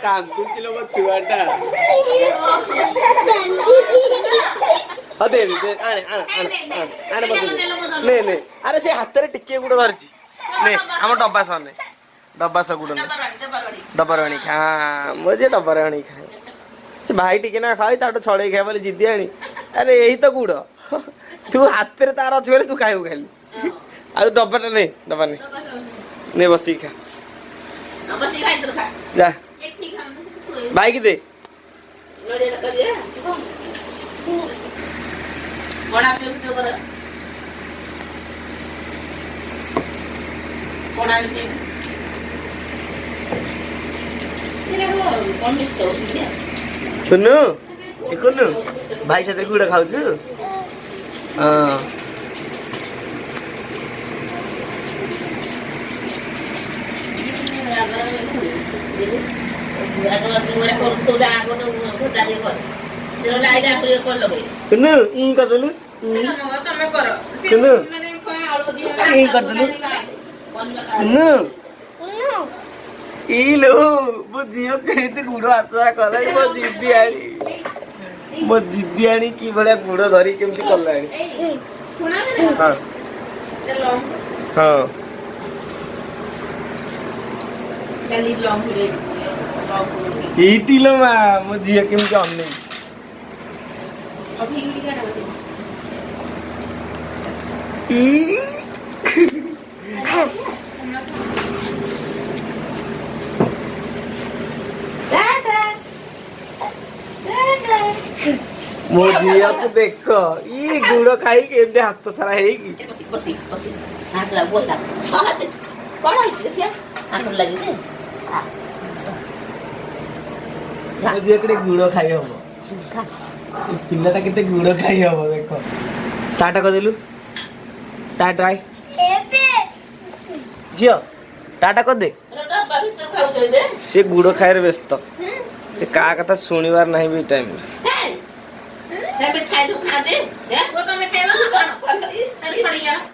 କାନ୍ଦୁଥିଲା ମୋ ଛୁଆଟା। ହଁ ଦେ ଦେ ଆଣେ ଆଣେ ଆଣେ ଆଣେ ବସ ନେ ନେ। ଆରେ ସେ ହାତରେ ଟିକେ ଗୁଡ଼ ଧରିଛି ନେ ଆମ ଡବା ସହ ନେ ଡବା ସହ ଗୁଡ଼ ନେ ଡବାରେ ଆଣି ଖା ମୋ ଝିଅ ଡବାରେ ଆଣି ଖାଏ। ସେ ଭାଇ ଟିକେ ନା ଖାଇ ତାଠୁ ଛଡ଼େଇ ଖାଇବା ବୋଲି ଜିଦି ଆଣି ଆରେ ଏଇ ତ ଗୁଡ଼ ତୁ ହାତରେ ତାର ଅଛି ବୋଲି ତୁ ଖାଇବୁ ଖାଲି ଆଉ ଡବାଟା ନେ ଡବା ନେ ବସିକି ଖା ଯା ଭାଇକି ଦେ କୁନୁ କୁନୁ ଭାଇ ସାଥିରେ ଗୁଡ଼ ଖାଉଛୁ ହଁ କୁନୁ ଇ କରିଦେଲୁ କୁନୁ ଇ କରିଦେଲୁ କୁନୁ ଇଲୋ ମୋ ଝିଅ କେମିତି ଗୁଡ଼ ହାତ ସାରା କଲାଣି ମୋ ଦିଦି ଆଣି କି ଭଳିଆ ଗୁଡ଼ ଧରି କେମିତି କଲାଣି ହଁ ହଁ ଏଇଠି ଲୋ ମା ମୋ ଝିଅ କେମିତି ଅନେଇ ମୋ ଝିଅକୁ ଦେଖ ଇ ଗୁଡ଼ ଖାଇକି ଏମିତି ହାତ ସାରା ହେଇକି ମୋ ଝିଅ କେତେ ଗୁଡ଼ ଖାଇ ହବ ପିଲାଟା କେତେ ଗୁଡ଼ ଖାଇ ହବ ଦେଖ ଟାଟା କରିଦେଲୁ ଟାଟା ଝିଅ ଟାଟା କରିଦେ ସେ ଗୁଡ଼ ଖାଇବାରେ ବ୍ୟସ୍ତ ସେ କାହା କଥା ଶୁଣିବାର ନାହିଁ ବି ଟାଇମରେ